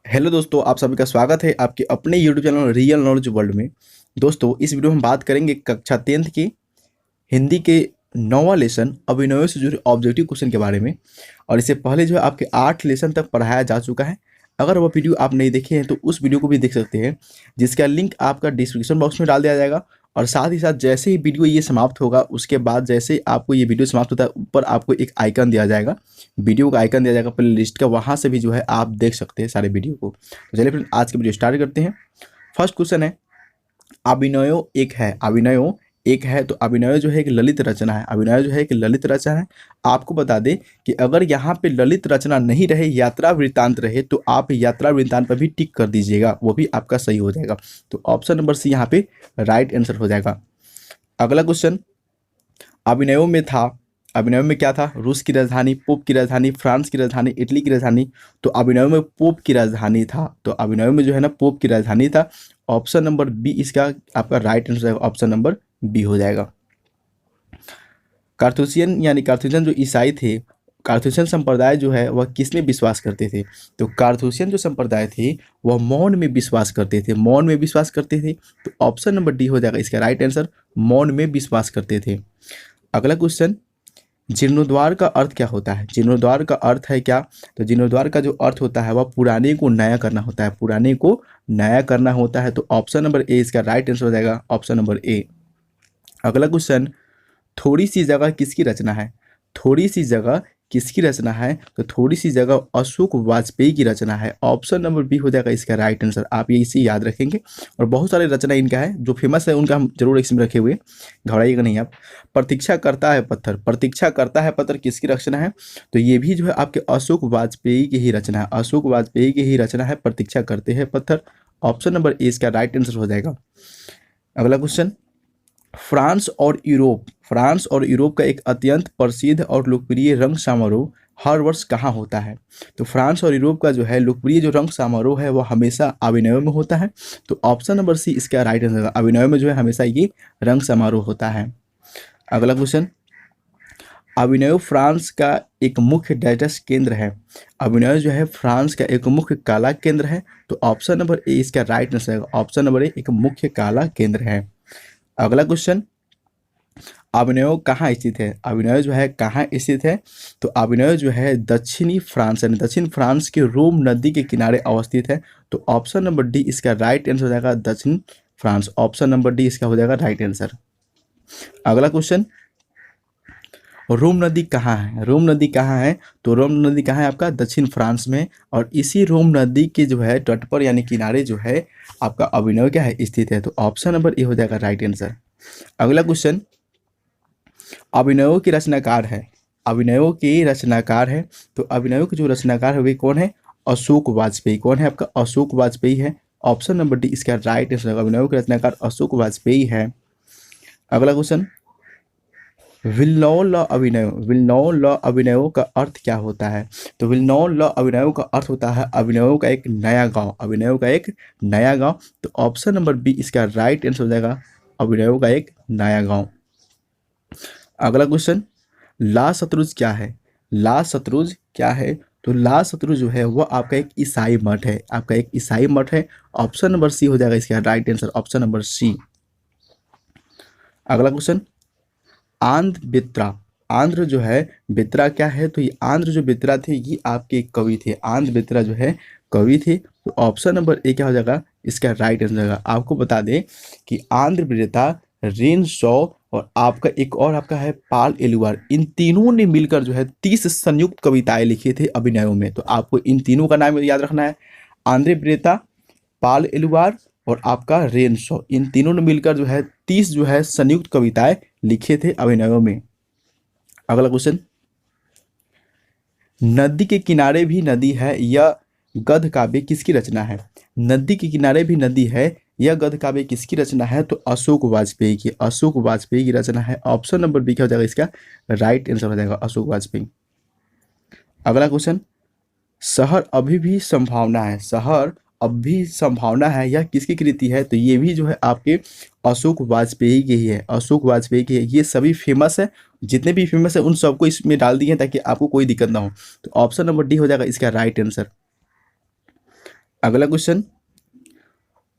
Hello दोस्तों, आप सभी का स्वागत है आपके अपने YouTube channel real knowledge world में। दोस्तों, इस वीडियो में हम बात करेंगे कक्षा 10th की हिंदी के 9वां लेसन अभिनयों से जुड़े ऑब्जेक्टिव क्वेश्चन के बारे में। और इससे पहले जो है आपके 8 लेसन तक पढ़ाया जा चुका है। अगर वो वीडियो आप नहीं देखे हैं तो उस वीडियो को भी देख सकते हैं, जिसका लिंक आपका डिस्क्रिप्शन बॉक्स में डाल दिया जाएगा। और साथ ही साथ जैसे ही वीडियो ये समाप्त होगा, उसके बाद जैसे ही आपको ये वीडियो समाप्त होता है, ऊपर आपको एक आइकन दिया जाएगा, वीडियो का आइकन दिया जाएगा प्ले लिस्ट का, वहाँ से भी जो है आप देख सकते हैं सारे वीडियो को। तो चलिए फ्रेंड, आज की वीडियो स्टार्ट करते हैं। फर्स्ट क्वेश्चन है, अभिनयो एक है। अभिनयो एक है तो अभिनय जो है एक ललित रचना है। अभिनय जो है एक ललित रचना है। आपको बता दें कि अगर यहाँ पे ललित रचना नहीं रहे, यात्रा वृत्तांत रहे, तो आप यात्रा वृत्तांत पर भी टिक कर दीजिएगा, वो भी आपका सही हो जाएगा। तो ऑप्शन नंबर सी यहाँ पे राइट आंसर हो जाएगा। अगला क्वेश्चन, अभिनयों में था, अभिनयों में क्या था? रूस की राजधानी, पोप की राजधानी, फ्रांस की राजधानी, इटली की राजधानी। तो अभिनयों में पोप की राजधानी था। तो अभिनयों में जो है ना पोप की राजधानी था। ऑप्शन नंबर बी इसका आपका राइट आंसर है, ऑप्शन नंबर बी हो जाएगा। कार्थुसियन यानी कार्थुसियन जो ईसाई थे, कार्थुसियन संप्रदाय जो है वह किस में विश्वास करते थे? तो कार्थुसियन जो संप्रदाय थे वह मौन में विश्वास करते थे, मौन में विश्वास करते थे। तो ऑप्शन नंबर डी हो जाएगा इसका राइट आंसर, मौन में विश्वास करते थे। अगला क्वेश्चन, जीर्णोद्वार का अर्थ क्या होता है? जीर्णोद्वार का अर्थ है क्या? तो जीर्णोद्वार का जो अर्थ होता है वह पुराने को नया करना होता है, पुराने को नया करना होता है। तो ऑप्शन नंबर ए इसका राइट आंसर हो जाएगा, ऑप्शन नंबर ए। अगला क्वेश्चन, थोड़ी सी जगह किसकी रचना है? थोड़ी सी जगह किसकी रचना है? तो थोड़ी सी जगह अशोक वाजपेयी की रचना है। ऑप्शन नंबर बी हो जाएगा इसका राइट आंसर। आप ये इसे याद रखेंगे। और बहुत सारे रचना इनका है, जो फेमस है उनका हम जरूर इसमें रखे हुए, घबराइएगा नहीं आप। प्रतीक्षा करता है पत्थर, प्रतीक्षा करता है पत्थर किसकी रचना है? तो ये भी जो है आपके अशोक वाजपेयी की ही रचना है, अशोक वाजपेयी की ही रचना है, प्रतीक्षा करते हैं पत्थर। ऑप्शन नंबर ए इसका राइट आंसर हो जाएगा। अगला क्वेश्चन, फ्रांस और यूरोप, फ्रांस और यूरोप का एक अत्यंत प्रसिद्ध और लोकप्रिय रंग समारोह हर वर्ष कहाँ होता है? तो फ्रांस और यूरोप का जो है लोकप्रिय जो रंग समारोह है वह हमेशा अभिनय में होता है। तो ऑप्शन नंबर सी इसका राइट आंसर है, अभिनय में जो है हमेशा ये रंग समारोह होता है। अगला क्वेश्चन, अभिनय फ्रांस का एक मुख्य डाइजेस्ट केंद्र है। अभिनय जो है फ्रांस का एक मुख्य कला केंद्र है। तो ऑप्शन नंबर ए इसका राइट आंसर है, ऑप्शन नंबर ए एक मुख्य कला केंद्र है। अगला क्वेश्चन, अभिनय कहाँ स्थित है? अभिनय जो है कहाँ स्थित है? तो अभिनय जो है दक्षिणी फ्रांस यानी दक्षिण फ्रांस के रोम नदी के किनारे अवस्थित है। तो ऑप्शन नंबर डी इसका राइट आंसर हो जाएगा, दक्षिण फ्रांस। ऑप्शन नंबर डी इसका हो जाएगा राइट आंसर। अगला क्वेश्चन, रोम नदी कहाँ है? रोम नदी कहाँ है? तो रोम नदी कहाँ है आपका? दक्षिण फ्रांस में। और इसी रोम नदी के जो है तट पर यानी किनारे जो है आपका अभिनय क्या है स्थित है। तो ऑप्शन नंबर ए हो जाएगा राइट आंसर। अगला क्वेश्चन, अभिनयों की रचनाकार है, अभिनयों के रचनाकार है। तो अभिनयों के जो रचनाकार है वे कौन है? अशोक वाजपेयी। कौन है आपका? अशोक वाजपेयी है। ऑप्शन नंबर डी इसका राइट आंसर, अभिनयों के रचनाकार अशोक वाजपेयी है। अगला क्वेश्चन, विल्नौ लॉ अभिनय, विल्नौ लॉ अभिनयों का अर्थ क्या होता है? तो विल्नौ लॉ अभिनयों का अर्थ होता है अभिनयों का एक नया गांव, अभिनयों का एक नया गांव। तो ऑप्शन नंबर बी इसका राइट आंसर हो जाएगा, अभिनयों का एक नया गांव। अगला क्वेश्चन, ला सतरुज क्या है? ला सतरुज क्या है? तो ला सतरुज जो है वह आपका एक ईसाई मठ है, आपका एक ईसाई मठ है। ऑप्शन नंबर सी हो जाएगा इसका right answer, option number C. अगला क्वेश्चन, आंध्र बित्रा, आंध्र जो है बित्रा क्या है? तो ये आंध्र जो बित्रा थे ये आपके एक कवि थे, आंध्र बित्रा जो है कवि थे। तो ऑप्शन नंबर ए क्या हो जाएगा इसका राइट आंसर होगा। आपको बता दें कि आंध्र बित्रा, रेन शॉ और आपका एक और आपका है पाल एलुआर, इन तीनों ने मिलकर जो है 30 संयुक्त कविताएं लिखी थे अभिनयों में। तो आपको इन तीनों का नाम याद रखना है, आंध्र बित्रा, पाल एलुआर और आपका रेन शॉ, इन तीनों ने मिलकर जो है 30 जो है संयुक्त कविताएं लिखे थे अभिनयों में। अगला क्वेश्चन, नदी के किनारे भी नदी है यह गद्य काव्य किसकी रचना है? नदी के किनारे भी नदी है यह गद्य काव्य किसकी रचना है? तो अशोक वाजपेयी की, अशोक वाजपेयी की रचना है। ऑप्शन नंबर बी क्या हो जाएगा इसका राइट आंसर हो जाएगा, अशोक वाजपेयी। अगला क्वेश्चन, शहर अभी भी संभावना है, शहर अब भी संभावना है यह किसकी कृति है? तो ये भी जो है आपके अशोक वाजपेयी की ही है, अशोक वाजपेयी की है। ये सभी फेमस है, जितने भी फेमस है उन सबको इसमें डाल दिए ताकि आपको कोई दिक्कत ना हो। तो ऑप्शन नंबर डी हो जाएगा इसका राइट आंसर। अगला क्वेश्चन,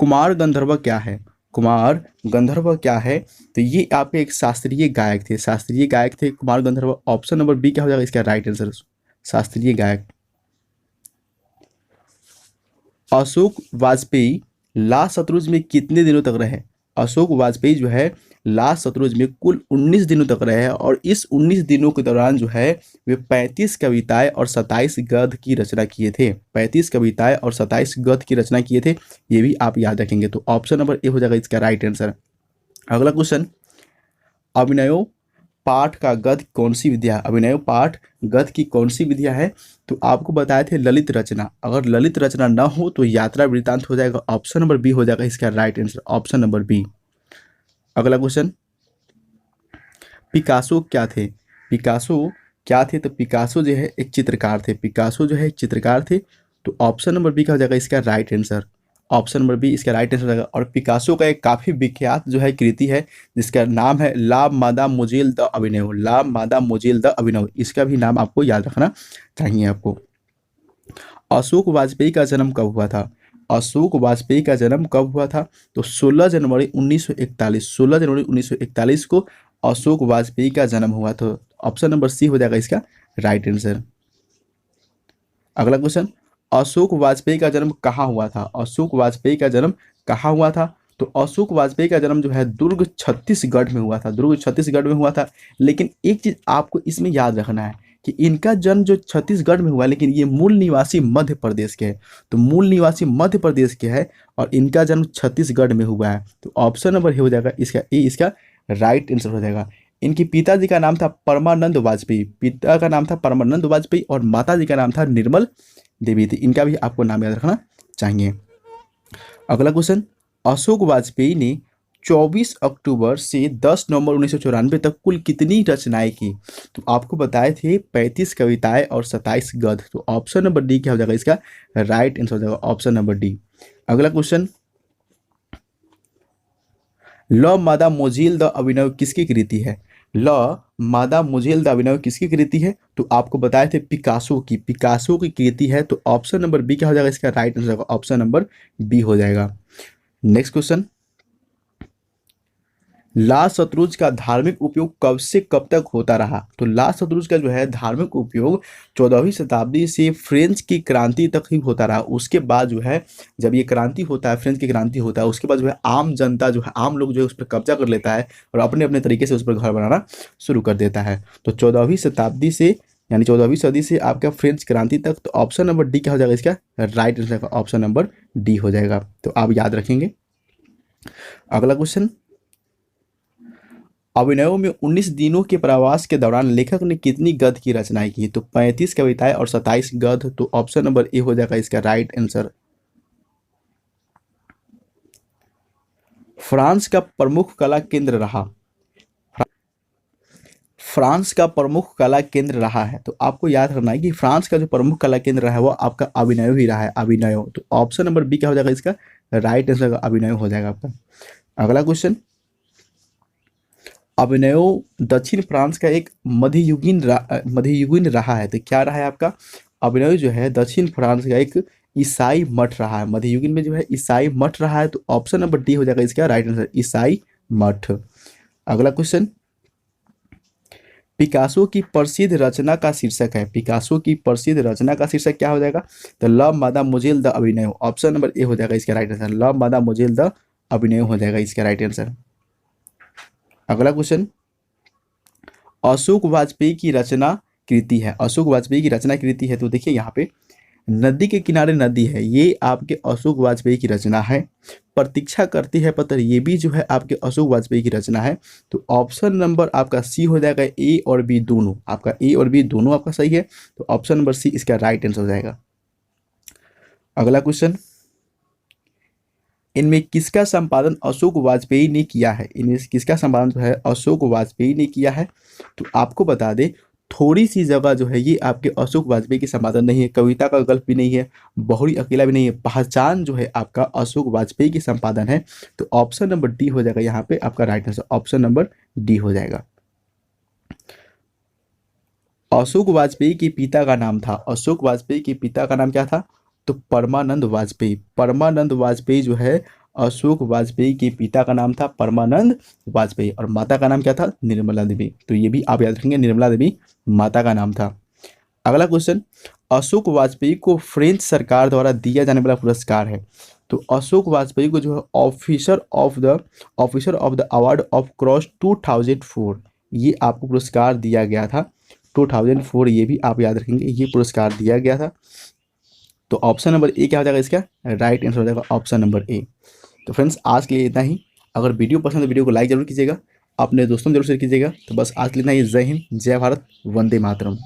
कुमार गंधर्व क्या है? कुमार गंधर्व क्या है? तो ये आपके एक शास्त्रीय गायक थे, शास्त्रीय गायक थे Kumar Gandharva. Option number B क्या हो जाएगा इसका राइट आंसर, शास्त्रीय गायक। अशोक वाजपेयी लाल शतरुंज में कितने दिनों तक रहे? अशोक वाजपेयी जो है लाल शतरुंज में कुल 19 दिनों तक रहे हैं, और इस 19 दिनों के दौरान जो है वे 35 कविताएं और 27 गद्य की रचना किए थे। 35 कविताएं और 27 गद्य की रचना किए थे, ये भी आप याद रखेंगे। तो ऑप्शन नंबर ए हो जाएगा इसका राइट आंसर। अगला क्वेश्चन, अभिनयो पाठ का गद्य कौन सी विद्या? अभिनय पाठ गद्य की कौन सी विद्या है? तो आपको बताए थे ललित रचना। अगर ललित रचना न हो तो यात्रा वृत्तांत हो जाएगा। ऑप्शन नंबर बी हो जाएगा इसका right answer, option number B. अगला क्वेश्चन, पिकासो क्या थे? पिकासो क्या थे? तो पिकासो जो है एक चित्रकार थे। पिकासो जो है एक चित्रकार थे। तो ऑप्शन नंबर बी का हो जाएगा इसका right answer, option number B इसका राइट आंसर हो जाएगा। और पिकासो का एक काफ़ी विख्यात जो है कृति है जिसका नाम है ला मादा मुजेल द अभिनव। ला मादा मुजेल द अभिनव, इसका भी नाम आपको याद रखना चाहिए आपको। अशोक वाजपेयी का जन्म कब हुआ था? अशोक वाजपेयी का जन्म कब हुआ था? तो 16 जनवरी 1941, 16 जनवरी 1941 को अशोक वाजपेयी का जन्म हुआ था। ऑप्शन नंबर सी हो जाएगा इसका राइट आंसर। अगला क्वेश्चन, अशोक वाजपेयी का जन्म कहाँ हुआ था? अशोक वाजपेयी का जन्म कहाँ हुआ था? तो अशोक वाजपेयी का जन्म जो है दुर्ग छत्तीसगढ़ में हुआ था, दुर्ग छत्तीसगढ़ में हुआ था। लेकिन एक चीज़ आपको इसमें याद रखना है कि इनका जन्म जो छत्तीसगढ़ में हुआ, लेकिन ये मूल निवासी मध्य प्रदेश के हैं। तो मूल निवासी मध्य प्रदेश के है और इनका जन्म छत्तीसगढ़ में हुआ है। तो ऑप्शन नंबर हो जाएगा इसका ए, इसका राइट आंसर हो जाएगा। इनके पिताजी का नाम था परमानंद वाजपेयी, पिता का नाम था परमानंद वाजपेयी, और माता जी का नाम था निर्मल देवी थी। इनका भी आपको नाम याद रखना चाहिए। अगला क्वेश्चन, अशोक वाजपेयी ने 24 अक्टूबर से 10 नवंबर 1994 तक कुल कितनी रचनाएं की? तो आपको बताए थे 35 कविताएं और 27 गद्य। तो ऑप्शन नंबर डी क्या हो जाएगा इसका राइट आंसर हो जाएगा, ऑप्शन नंबर डी। अगला क्वेश्चन, ल मादा मोजील द अभिनव किसकी कृति है? ल मादा मुझेल द अभिनव किसकी कृति है? तो आपको बताए थे पिकासो की, पिकासो की कृति है। तो ऑप्शन नंबर बी क्या हो जाएगा इसका right answer, option number B हो जाएगा। नेक्स्ट क्वेश्चन, लाल शतरुंज का धार्मिक उपयोग कब से कब तक होता रहा? तो लाल शतरुंज का जो है धार्मिक उपयोग 14वीं शताब्दी से फ्रेंच की क्रांति तक ही होता रहा। उसके बाद जो है जब ये क्रांति होता है, फ्रेंच की क्रांति होता है, उसके बाद जो है आम जनता जो है, आम लोग जो है उस पर कब्जा कर लेता है और अपने अपने तरीके से उस पर घर बनाना शुरू कर देता है। तो 14वीं शताब्दी से यानी 14वीं सदी से आपका फ्रेंच क्रांति तक। तो ऑप्शन नंबर डी क्या हो जाएगा इसका राइट आंसर का, ऑप्शन नंबर डी हो जाएगा। तो आप याद रखेंगे। अगला क्वेश्चन, अभिनयों में 19 दिनों के प्रवास के दौरान लेखक ने कितनी गद्य की रचनाएं की? तो 35 कविताएं और 27 गद्य। तो ऑप्शन नंबर ए हो जाएगा इसका राइट आंसर। फ्रांस का प्रमुख कला केंद्र रहा, फ्रांस का प्रमुख कला केंद्र रहा है। तो आपको याद रखना है कि फ्रांस का जो प्रमुख कला केंद्र रहा है वो आपका अभिनय ही रहा है, अभिनय। तो ऑप्शन नंबर बी क्या हो जाएगा इसका राइट आंसर का अभिनय हो जाएगा आपका। अगला क्वेश्चन, अभिनयो दक्षिण फ्रांस का एक मध्ययुगीन रहा है। तो क्या रहा है आपका अभिनय जो है दक्षिण फ्रांस का एक ईसाई मठ रहा है, मध्ययुगीन में जो है ईसाई मठ रहा है। तो ऑप्शन नंबर डी हो जाएगा इसका राइट आंसर, ईसाई मठ। अगला क्वेश्चन, पिकासो की प्रसिद्ध रचना का शीर्षक है, पिकासो की प्रसिद्ध रचना का शीर्षक क्या हो जाएगा? तो ल मादा मुझेल द अभिनय, ऑप्शन नंबर ए हो जाएगा इसका राइट आंसर, ल मादा मुझेल द अभिनय हो जाएगा इसका राइट आंसर। अगला क्वेश्चन, अशोक वाजपेयी की रचना कृति है, अशोक वाजपेयी की रचना कृति है। तो देखिए यहाँ पे नदी के किनारे नदी है, ये आपके अशोक वाजपेयी की रचना है। प्रतीक्षा करती है पत्र, ये भी जो है आपके अशोक वाजपेयी की रचना है। तो ऑप्शन नंबर आपका सी हो जाएगा, ए और बी दोनों, आपका ए और बी दोनों आपका सही है। तो ऑप्शन नंबर सी इसका राइट आंसर हो जाएगा। अगला क्वेश्चन, इनमें किसका संपादन अशोक वाजपेयी ने किया है? इनमें किसका संपादन जो है अशोक वाजपेयी ने किया है? तो आपको बता दें थोड़ी सी जगह जो है ये आपके अशोक वाजपेयी की संपादन नहीं है, कविता का गल्प भी नहीं है, बहुरी अकेला भी नहीं है, पहचान जो है आपका अशोक वाजपेयी की संपादन है। तो ऑप्शन नंबर डी हो जाएगा यहाँ पे आपका right answer, option number D हो जाएगा। अशोक वाजपेयी के पिता का नाम था, अशोक वाजपेयी के पिता का नाम क्या था? तो परमानंद वाजपेयी। परमानंद वाजपेयी जो है अशोक वाजपेयी के पिता का नाम था परमानंद वाजपेयी और माता का नाम क्या था, निर्मला देवी। तो ये भी आप याद रखेंगे, निर्मला देवी माता का नाम था। अगला क्वेश्चन, अशोक वाजपेयी को फ्रेंच सरकार द्वारा दिया जाने वाला पुरस्कार है। तो अशोक वाजपेयी को जो है officer of the award of cross 2004 ये आपको पुरस्कार दिया गया था। 2004 ये भी आप याद रखेंगे, ये पुरस्कार दिया गया था। तो ऑप्शन नंबर ए क्या हो जाएगा इसका, राइट आंसर हो जाएगा ऑप्शन नंबर ए। तो फ्रेंड्स आज के लिए इतना ही। अगर वीडियो पसंद है वीडियो को लाइक जरूर कीजिएगा, अपने दोस्तों में जरूर शेयर कीजिएगा। तो बस आज के लिए इतना ही। जय हिंद, जय भारत, वंदे मातरम।